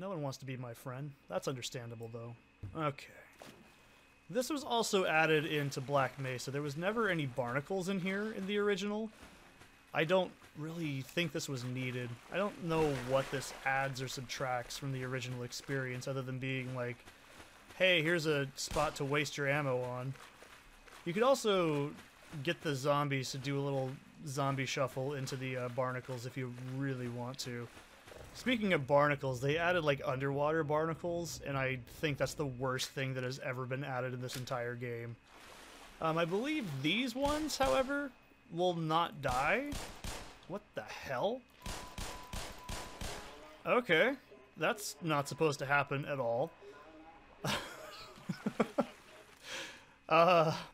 No one wants to be my friend. That's understandable, though. Okay. This was also added into Black Mesa. There was never any barnacles in here in the original. I don't really think this was needed. I don't know what this adds or subtracts from the original experience, other than being like, hey, here's a spot to waste your ammo on. You could also get the zombies to do a little zombie shuffle into the barnacles if you really want to. Speaking of barnacles, they added like underwater barnacles, and I think that's the worst thing that has ever been added in this entire game. I believe these ones, however, will not die. What the hell? Okay, that's not supposed to happen at all.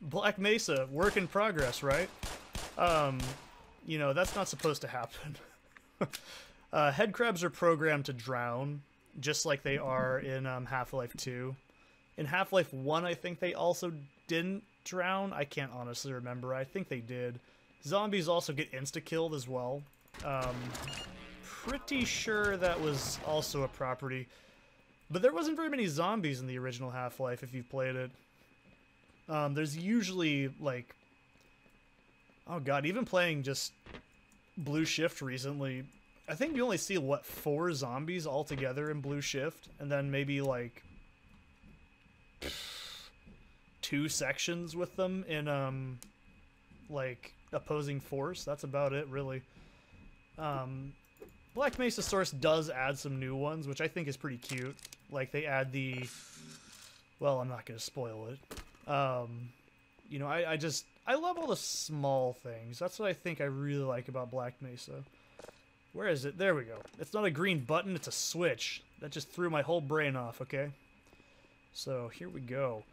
Black Mesa, work in progress, right? You know, that's not supposed to happen. Head crabs are programmed to drown, just like they are in Half-Life 2. In Half-Life 1, I think they also didn't drown. I can't honestly remember. I think they did. Zombies also get insta-killed as well. Pretty sure that was also a property. But there wasn't very many zombies in the original Half-Life if you've played it. There's usually, like... Oh god, even playing just Blue Shift recently, I think you only see, what, 4 zombies altogether in Blue Shift? And then maybe, like, 2 sections with them in, like, Opposing Force. That's about it, really. Black Mesa Source does add some new ones, which I think is pretty cute. Like, they add the... Well, I'm not going to spoil it. You know, I love all the small things. That's what I think I really like about Black Mesa. Where is it? There we go. It's not a green button, it's a switch. That just threw my whole brain off, okay? So, here we go.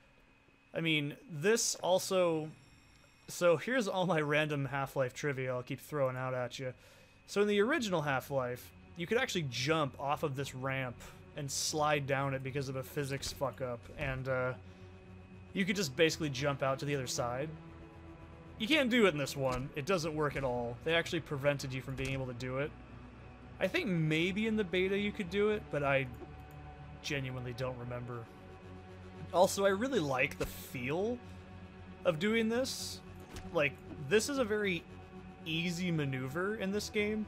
I mean, this also... So, here's all my random Half-Life trivia I'll keep throwing out at you. So, in the original Half-Life, you could actually jump off of this ramp and slide down it because of a physics fuck-up, and, you could just basically jump out to the other side. You can't do it in this one. It doesn't work at all. They actually prevented you from being able to do it. I think maybe in the beta you could do it, but I genuinely don't remember. Also, I really like the feel of doing this. Like, this is a very easy maneuver in this game.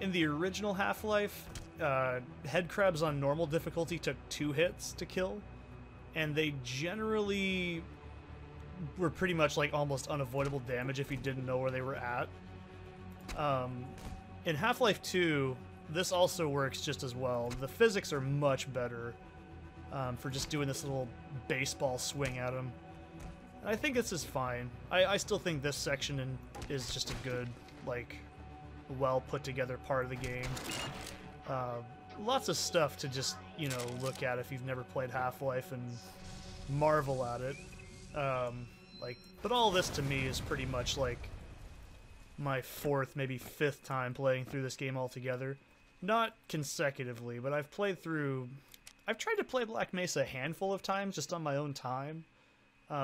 In the original Half-Life, head crabs on normal difficulty took 2 hits to kill, and they generally were pretty much like almost unavoidable damage if you didn't know where they were at. In Half-Life 2, this also works just as well. The physics are much better for just doing this little baseball swing at them. And I think this is fine. I still think this section is just a good, like, well put together part of the game. Lots of stuff to just, you know, look at if you've never played Half-Life and marvel at it. But all this to me is pretty much like my 4th, maybe 5th time playing through this game altogether. Not consecutively, but I've tried to play Black Mesa a handful of times just on my own time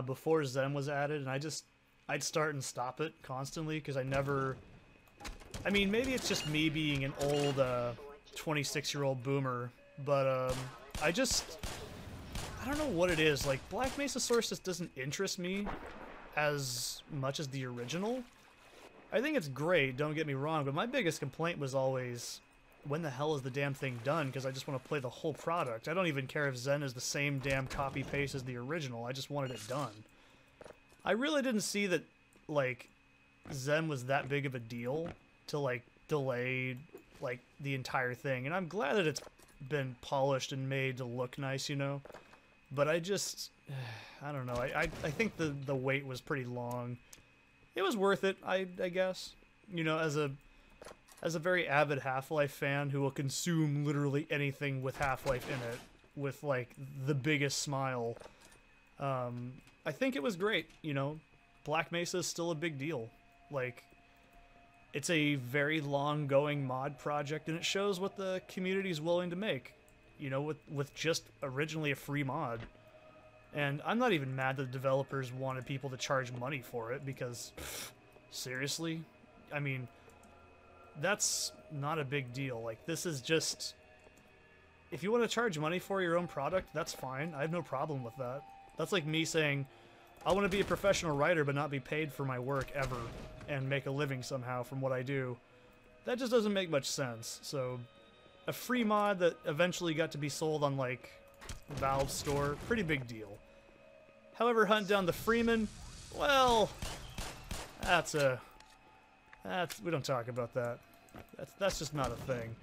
before Zen was added, and I'd start and stop it constantly because I never... I mean, maybe it's just me being an old 26-year-old boomer, but I don't know what it is. Like, Black Mesa Source just doesn't interest me as much as the original. I think it's great, don't get me wrong, but my biggest complaint was always, when the hell is the damn thing done? Because I just want to play the whole product. I don't even care if Zen is the same damn copy-paste as the original. I just wanted it done. I really didn't see that, like, Zen was that big of a deal to, like, delay, like, the entire thing. And I'm glad that it's been polished and made to look nice, you know? But I don't know, I think the wait was pretty long. It was worth it, I guess. You know, as a very avid Half-Life fan who will consume literally anything with Half-Life in it, with, like, the biggest smile, I think it was great, you know? Black Mesa is still a big deal. Like, it's a very long-going mod project, and it shows what the community's willing to make. You know, with just originally a free mod. And I'm not even mad that the developers wanted people to charge money for it, because, seriously? I mean, that's not a big deal. Like, this is just if you want to charge money for your own product, that's fine. I have no problem with that. That's like me saying, I want to be a professional writer but not be paid for my work ever and make a living somehow from what I do. That just doesn't make much sense. So a free mod that eventually got to be sold on like Valve's store, pretty big deal. However, hunt down the Freeman, well, we don't talk about that. That's just not a thing.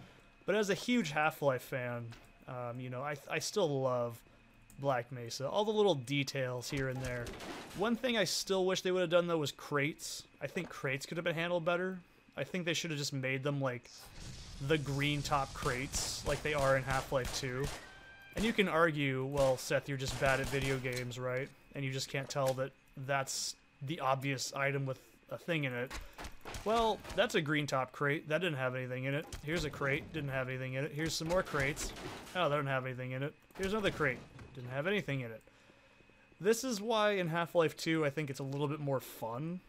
But as a huge Half-Life fan, you know, I still love Black Mesa. All the little details here and there. One thing I still wish they would have done, though, was crates. I think crates could have been handled better. I think they should have just made them, like, the green top crates, like they are in Half-Life 2. And you can argue, well, Seth, you're just bad at video games, right? And you just can't tell that that's the obvious item with a thing in it. Well, that's a green top crate. That didn't have anything in it. Here's a crate. Didn't have anything in it. Here's some more crates. Oh, they don't have anything in it. Here's another crate. Didn't have anything in it. This is why in Half-Life 2 I think it's a little bit more fun.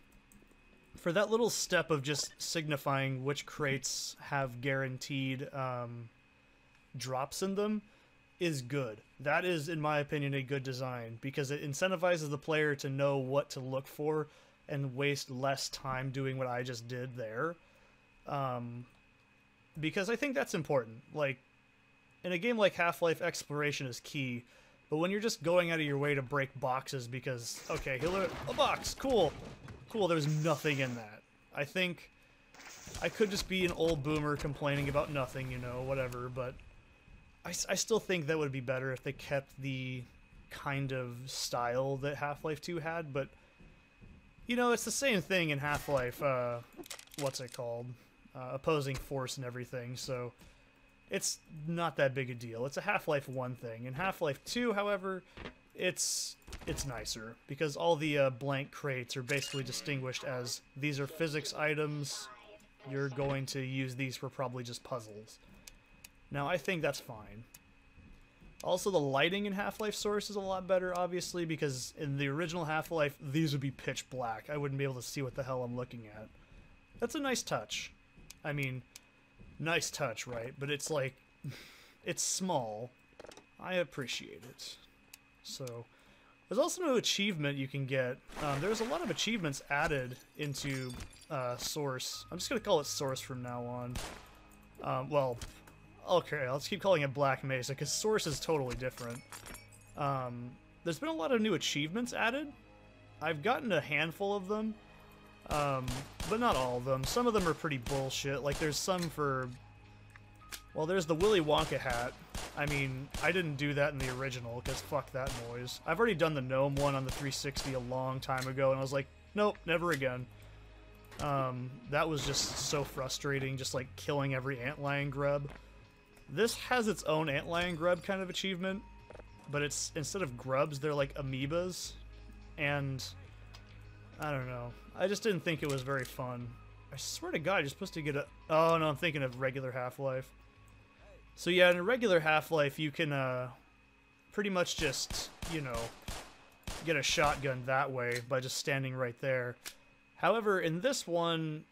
For that little step of just signifying which crates have guaranteed drops in them is good. That is, in my opinion, a good design because it incentivizes the player to know what to look for and waste less time doing what I just did there. Because I think that's important. Like, in a game like Half-Life, exploration is key, but when you're just going out of your way to break boxes because, okay, here's a box, cool, there's nothing in that. I think I could just be an old boomer complaining about nothing, you know, whatever, but I still think that would be better if they kept the kind of style that Half-Life 2 had, but you know, it's the same thing in Half-Life, what's it called? Opposing force and everything, so it's not that big a deal. It's a Half-Life 1 thing. In Half-Life 2, however, it's nicer, because all the blank crates are basically distinguished as, these are physics items, you're going to use these for probably just puzzles. Now, I think that's fine. Also, the lighting in Half-Life Source is a lot better, obviously, because in the original Half-Life, these would be pitch black. I wouldn't be able to see what the hell I'm looking at. That's a nice touch. I mean, nice touch, right? But it's like, it's small. I appreciate it. So, there's also no achievement you can get. There's a lot of achievements added into Source. I'm just going to call it Source from now on. Well, okay, let's keep calling it Black Mesa, because Source is totally different. There's been a lot of new achievements added. I've gotten a handful of them, but not all of them. Some of them are pretty bullshit. Like, there's some for... Well, there's the Willy Wonka hat. I mean, I didn't do that in the original, because fuck that noise. I've already done the gnome one on the 360 a long time ago, and I was like, nope, never again. That was just so frustrating, just like killing every antlion grub. This has its own antlion grub kind of achievement, but it's, instead of grubs, they're like amoebas, and I don't know. I just didn't think it was very fun. I swear to God, you're supposed to get a... Oh, no, I'm thinking of regular Half-Life. So yeah, in a regular Half-Life, you can pretty much just, you know, get a shotgun that way by just standing right there. However, in this one,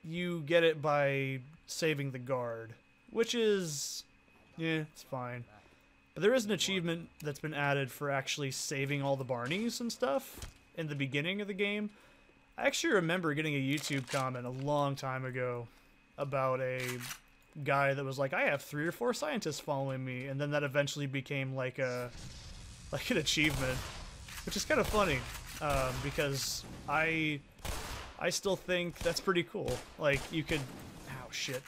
you get it by saving the guard, which is... yeah, it's fine. But there is an achievement that's been added for actually saving all the Barneys and stuff in the beginning of the game. I actually remember getting a YouTube comment a long time ago about a guy that was like, I have 3 or 4 scientists following me, and then that eventually became like an achievement, which is kind of funny, because I still think that's pretty cool. Like, you could... Ow, shit.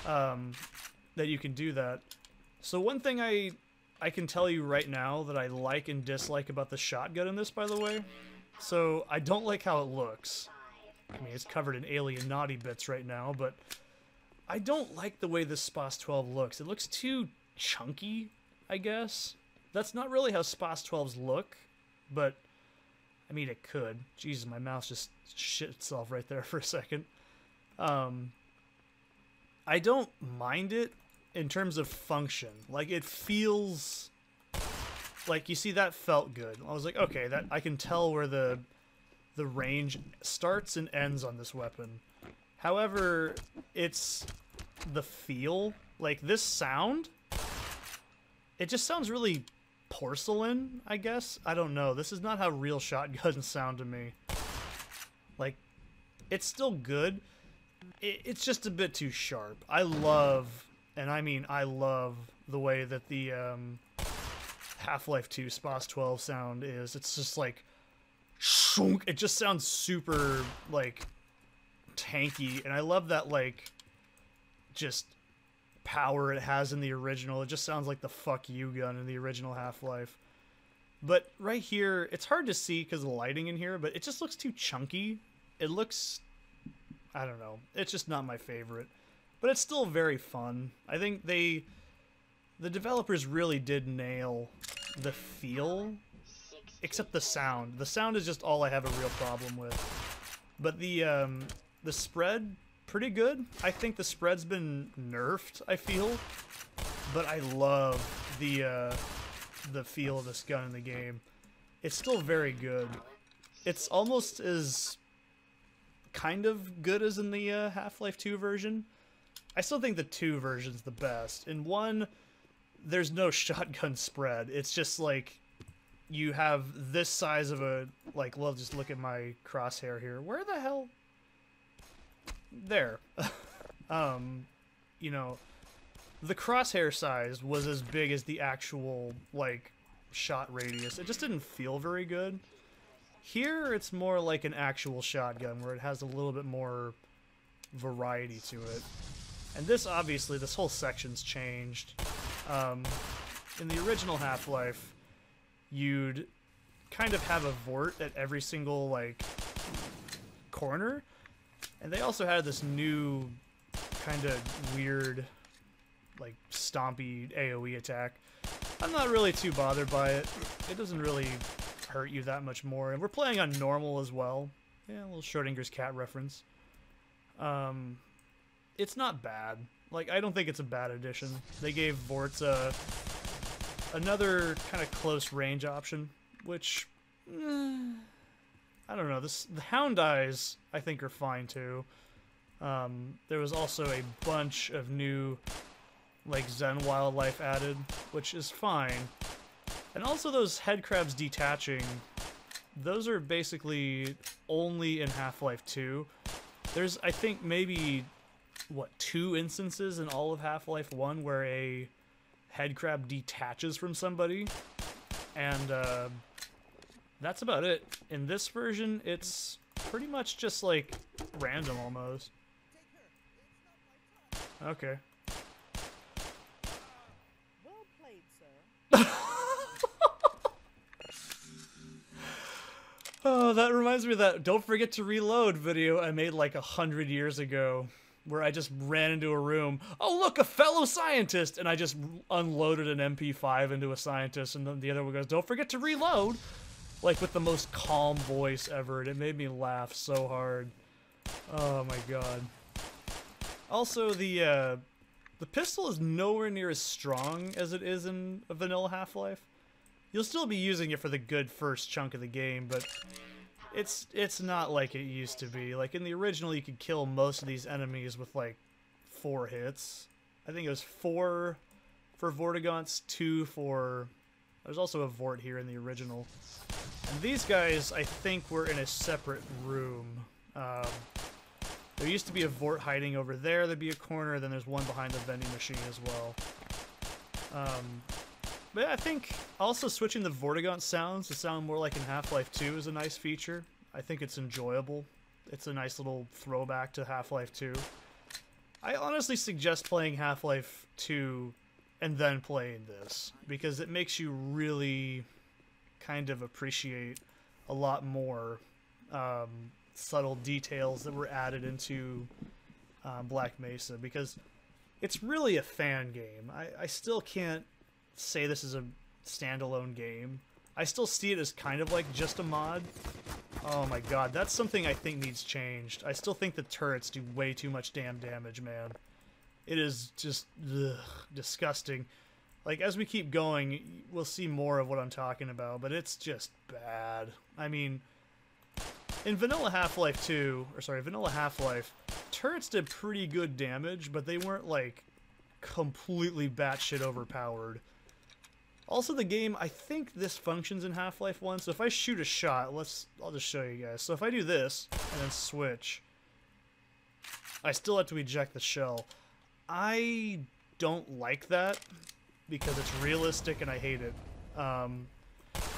That you can do that. So one thing I can tell you right now that I like and dislike about the shotgun in this, by the way. So, I don't like how it looks. I mean, it's covered in alien naughty bits right now, but I don't like the way this SPAS 12 looks. It looks too chunky, I guess. That's not really how SPAS 12s look, but I mean, it could. Jesus, my mouse just shit itself right there for a second. I don't mind it in terms of function. Like, it feels... Like, you see, that felt good. I was like, okay, that I can tell where the range starts and ends on this weapon. However, it's the feel. Like, this sound it just sounds really porcelain, I guess. I don't know. This is not how real shotguns sound to me. Like, it's still good. It's just a bit too sharp. I love, and I mean I love, the way that the Half-Life 2 SPOS 12 sound is. It's just like, shunk. It just sounds super, like, tanky, and I love that, like, just power it has in the original. It just sounds like the fuck you gun in the original Half-Life. But right here, it's hard to see because of the lighting in here, but it just looks too chunky. It looks, I don't know, it's just not my favorite. But it's still very fun. I think the developers really did nail the feel, except the sound. The sound is just all I have a real problem with. But the spread, pretty good. I think the spread's been nerfed, I feel. But I love the feel of this gun in the game. It's still very good. It's almost as kind of good as in the Half-Life 2 version. I still think the 2 version's the best. In 1, there's no shotgun spread. It's just like you have this size of a, like, well, just look at my crosshair here. Where the hell? There. You know, the crosshair size was as big as the actual, like, shot radius. It just didn't feel very good. Here, it's more like an actual shotgun, where it has a little bit more variety to it. And this, obviously, this whole section's changed. In the original Half-Life, you'd kind of have a vort at every single, like, corner. And they also had this new kind of weird, like, stompy AoE attack. I'm not really too bothered by it. It doesn't really hurt you that much more. And we're playing on normal as well. Yeah, a little Schrodinger's cat reference. It's not bad. Like, I don't think it's a bad addition. They gave Vorts another kind of close range option, which, I don't know. The Hound Eyes, I think, are fine too. There was also a bunch of new, like, Zen wildlife added, which is fine. And also those head crabs detaching, those are basically only in Half-Life 2. There's, I think, maybe, what, 2 instances in all of Half-Life 1 where a head crab detaches from somebody. And that's about it. In this version, it's pretty much just, like, random almost. Okay. Well played, sir. Oh, that reminds me of that "Don't Forget to Reload" video I made like 100 years ago, where I just ran into a room. Oh, look, a fellow scientist! And I just unloaded an MP5 into a scientist, and then the other one goes, "Don't forget to reload!" Like, with the most calm voice ever, and it made me laugh so hard. Oh my god. Also, the pistol is nowhere near as strong as it is in a vanilla Half-Life. You'll still be using it for the good first chunk of the game, but it's not like it used to be. Like, in the original, you could kill most of these enemies with, like, 4 hits. I think it was 4 for Vortigaunts, 2 for... There's also a Vort here in the original. And these guys, I think, were in a separate room. There used to be a Vort hiding over there. There'd be a corner, then there's one behind the vending machine as well. But yeah, I think also switching the Vortigaunt sounds to sound more like in Half-Life 2 is a nice feature. I think it's enjoyable. It's a nice little throwback to Half-Life 2. I honestly suggest playing Half-Life 2 and then playing this, because it makes you really kind of appreciate a lot more subtle details that were added into Black Mesa, because it's really a fan game. I still can't say this is a standalone game. I still see it as kind of like just a mod. Oh my god, that's something I think needs changed. I still think the turrets do way too much damn damage, man. It is just disgusting. Like, as we keep going, we'll see more of what I'm talking about, but it's just bad. I mean, in Vanilla Half-Life 2, or sorry, Vanilla Half-Life, turrets did pretty good damage, but they weren't, like, completely batshit overpowered. Also, the game, I think this functions in Half-Life 1, so if I shoot a shot, I'll just show you guys. So if I do this, and then switch, I still have to eject the shell. I don't like that, because it's realistic and I hate it.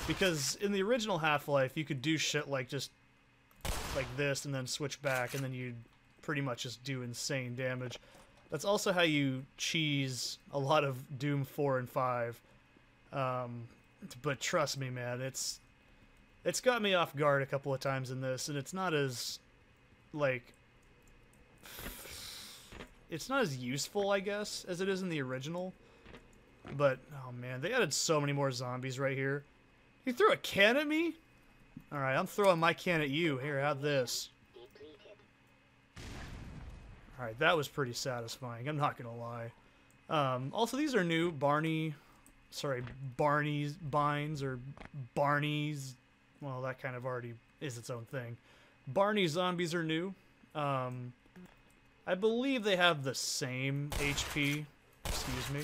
Because in the original Half-Life, you could do shit like just like this, and then switch back, and then you'd pretty much just do insane damage. That's also how you cheese a lot of Doom 4 and 5. But trust me, man, it's got me off guard a couple of times in this, and it's not as, like, it's not as useful, I guess, as it is in the original. But, oh man, they added so many more zombies right here. You threw a can at me? Alright, I'm throwing my can at you. Here, have this. Alright, that was pretty satisfying, I'm not gonna lie. Also, these are new. Barney's Binds, or Barney's, well, that kind of already is its own thing. Barney zombies are new. I believe they have the same HP. Excuse me.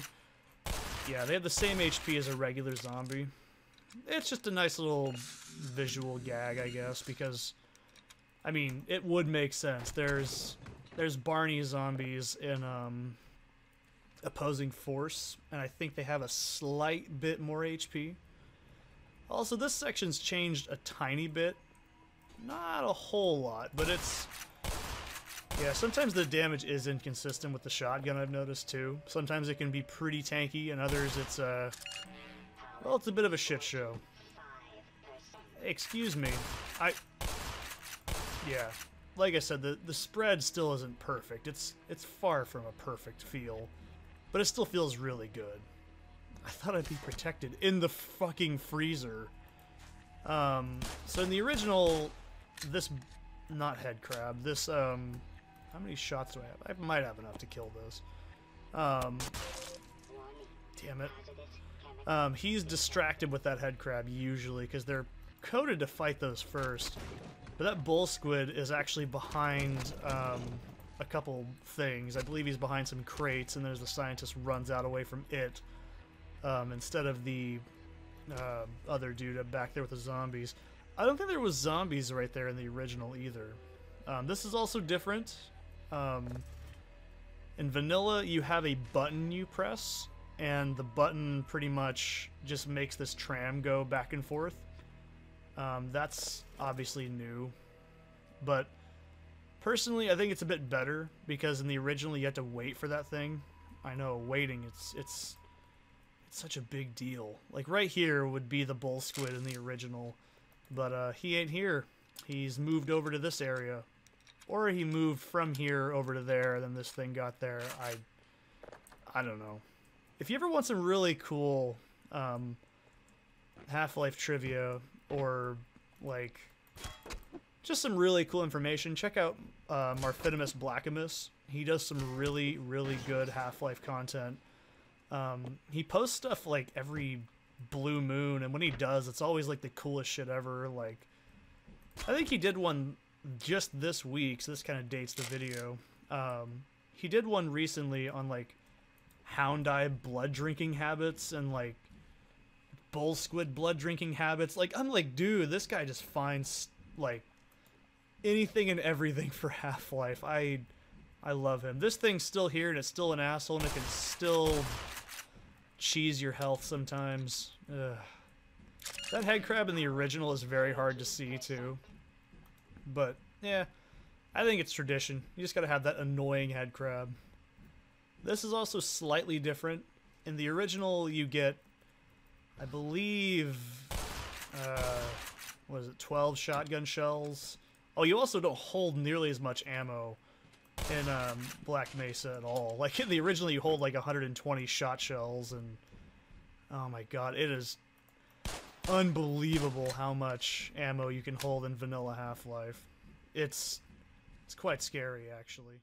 Yeah, they have the same HP as a regular zombie. It's just a nice little visual gag, I guess, because, I mean, it would make sense. There's Barney zombies in, Opposing Force, and I think they have a slight bit more HP. Also, this section's changed a tiny bit. Not a whole lot, but it's... Yeah, sometimes the damage is inconsistent with the shotgun, I've noticed, too. Sometimes it can be pretty tanky, and others it's, well, it's a bit of a shit show. Excuse me. Yeah. Like I said, the spread still isn't perfect. It's far from a perfect feel. But it still feels really good. I thought I'd be protected in the fucking freezer. So in the original, this, not head crab, this, how many shots do I have? I might have enough to kill this. Damn it. He's distracted with that head crab usually, because they're coded to fight those first. But that bull squid is actually behind, a couple things. I believe he's behind some crates, and there's the scientist runs out away from it, instead of the other dude back there with the zombies. I don't think there was zombies right there in the original either. This is also different. In vanilla, you have a button you press, and the button pretty much just makes this tram go back and forth. That's obviously new, but personally, I think it's a bit better, because in the original you had to wait for that thing. I know, waiting, it's such a big deal. Like, right here would be the bull squid in the original, but he ain't here. He's moved over to this area. Or he moved from here over to there, and then this thing got there. I don't know. If you ever want some really cool Half-Life trivia, or, like, just some really cool information, check out Marfitimus Blackamus. He does some really, really good Half-Life content. He posts stuff, like, every blue moon, and when he does, it's always, like, the coolest shit ever. Like, I think he did one just this week, so this kind of dates the video. He did one recently on, like, hound eye blood drinking habits, and, like, bull squid blood drinking habits. Like, I'm like, dude, this guy just finds, like, anything and everything for Half-Life. I love him. This thing's still here, and it's still an asshole, and it can still cheese your health sometimes. Ugh. That head crab in the original is very hard to see, too. But, yeah, I think it's tradition. You just gotta have that annoying head crab. This is also slightly different. In the original, you get, I believe, what is it, 12 shotgun shells? Oh, you also don't hold nearly as much ammo in Black Mesa at all. Like, in the original, you hold like 120 shot shells, and oh my god, it is unbelievable how much ammo you can hold in vanilla Half-Life. It's quite scary, actually.